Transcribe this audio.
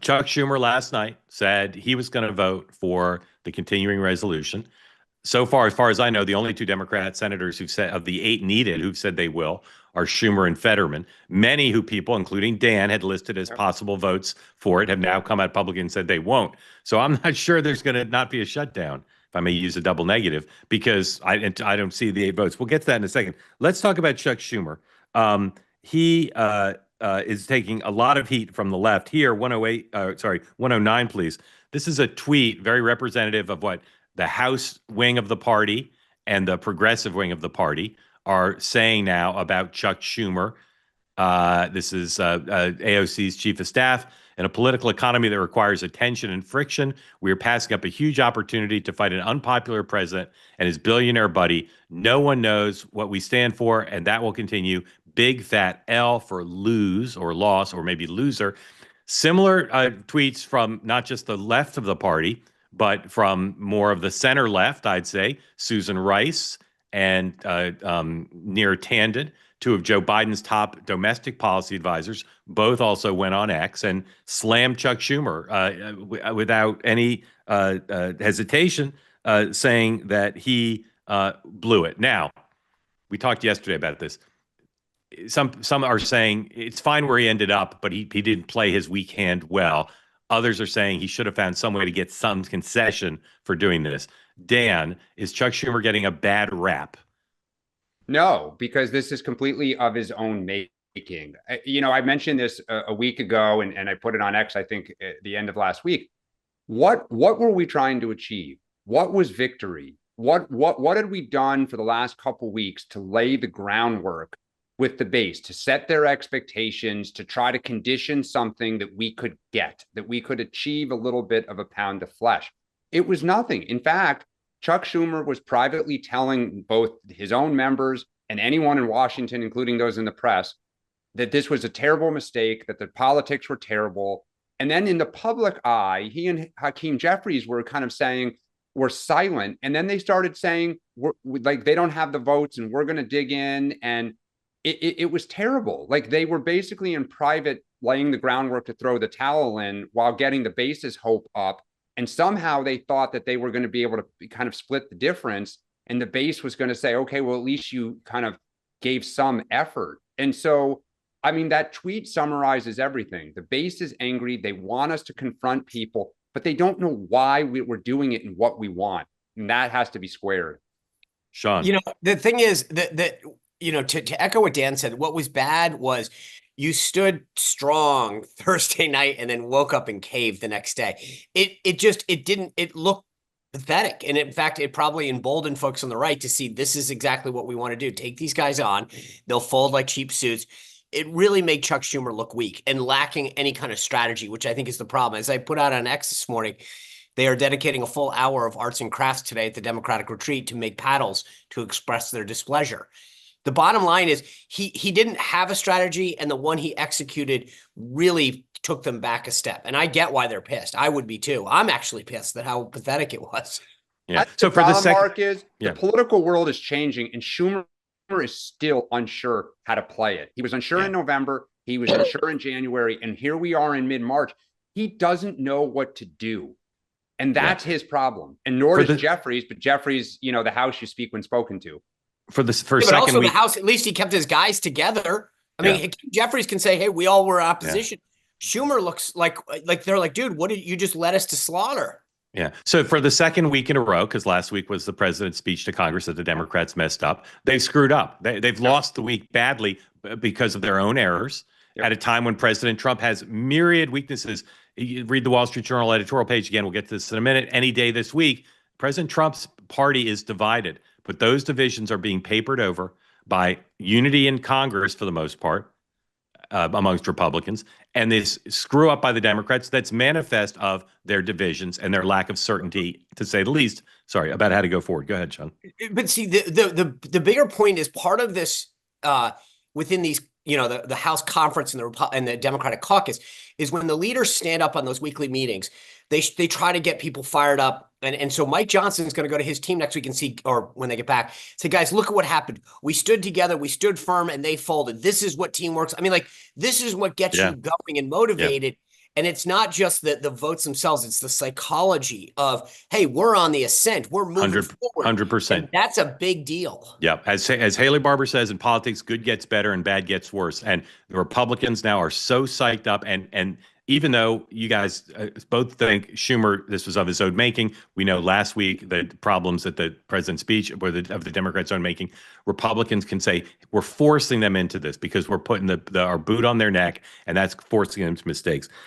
Chuck Schumer last night said he was going to vote for the continuing resolution. So far, as far as I know, the only two Democrat senators who've said of the eight needed who've said they will are Schumer and Fetterman. Many who people, including Dan, had listed as possible votes for it have now come out publicly and said they won't. So I'm not sure there's going to not be a shutdown, if I may use a double negative, because I don't see the eight votes. We'll get to that in a second. Let's talk about Chuck Schumer. He is taking a lot of heat from the left here. 108, sorry, 109, please. This is a tweet very representative of what the House wing of the party and the progressive wing of the party are saying now about Chuck Schumer. This is AOC's chief of staff. In a political economy that requires attention and friction, we are passing up a huge opportunity to fight an unpopular president and his billionaire buddy. No one knows what we stand for, and that will continue. Big fat L for lose or loss or maybe loser. Similar tweets from not just the left of the party, but from more of the center left, I'd say, Susan Rice and Neera Tanden, two of Joe Biden's top domestic policy advisors, both also went on X and slammed Chuck Schumer without any hesitation, saying that he blew it. Now, we talked yesterday about this. Some are saying it's fine where he ended up, but he didn't play his weak hand well. Others are saying he should have found some way to get some concession for doing this. Dan, is Chuck Schumer getting a bad rap? No, because this is completely of his own making. I mentioned this a week ago, and I put it on X, I think, at the end of last week. What were we trying to achieve? What was victory? What had we done for the last couple of weeks to lay the groundwork with the base, to set their expectations, to try to condition something that we could get, that we could achieve a little bit of a pound of flesh? It was nothing. In fact, Chuck Schumer was privately telling both his own members and anyone in Washington, including those in the press, that this was a terrible mistake, that the politics were terrible. And then in the public eye, he and Hakeem Jeffries were kind of saying, we're silent. And then they started saying, like, they don't have the votes and we're going to dig in. And it was terrible. Like, they were basically in private laying the groundwork to throw the towel in while getting the base's hope up. And somehow they thought that they were going to be able to kind of split the difference. And the base was going to say, okay, well, at least you kind of gave some effort. And so, I mean, that tweet summarizes everything. The base is angry. They want us to confront people, but they don't know why we're doing it and what we want. And that has to be squared. Sean. The thing is that to echo what Dan said, what was bad was you stood strong Thursday night and then woke up and caved the next day. It looked pathetic. And in fact, it probably emboldened folks on the right to see this is exactly what we want to do. Take these guys on. They'll fold like cheap suits. It really made Chuck Schumer look weak and lacking any kind of strategy, which I think is the problem. As I put out on X this morning, they are dedicating a full hour of arts and crafts today at the Democratic retreat to make paddles to express their displeasure. The bottom line is he didn't have a strategy, and the one he executed really took them back a step. And I get why they're pissed. I would be too. I'm actually pissed at how pathetic it was. Yeah. So for the second, Mark, is the political world is changing, and Schumer is still unsure how to play it. He was unsure in November. He was unsure in January, and here we are in mid-March. He doesn't know what to do. And that's his problem. And nor does Jeffries, but Jeffries, the House you speak when spoken to. But also the House, at least he kept his guys together. I mean, Jeffries can say, hey, we all were opposition. Schumer looks like they're like, dude, what did you just led us to slaughter? Yeah. So for the second week in a row, because last week was the president's speech to Congress that the Democrats messed up, they've screwed up. They've lost the week badly because of their own errors at a time when President Trump has myriad weaknesses. You read the Wall Street Journal editorial page again. We'll get to this in a minute. Any day this week, President Trump's party is divided, but those divisions are being papered over by unity in Congress for the most part amongst Republicans, and this screw up by the Democrats that's manifest of their divisions and their lack of certainty, to say the least. Sorry, about how to go forward. Go ahead, Sean. But see, the bigger point is part of this within these, the House conference and the Democratic caucus is when the leaders stand up on those weekly meetings, they try to get people fired up. And so Mike Johnson is going to go to his team next week and see, or when they get back, say, guys, look at what happened. We stood together, we stood firm, and they folded. This is what team works. I mean, like, this is what gets you going and motivated. And it's not just the votes themselves, it's the psychology of, hey, we're on the ascent, we're moving forward. 100%. And that's a big deal. Yeah, as Haley Barbour says, in politics, good gets better and bad gets worse. And the Republicans now are so psyched up, and even though you guys both think Schumer, this was of his own making, we know last week the problems that the president's speech were of the Democrats' own making. Republicans can say we're forcing them into this because we're putting our boot on their neck, and that's forcing them to mistakes.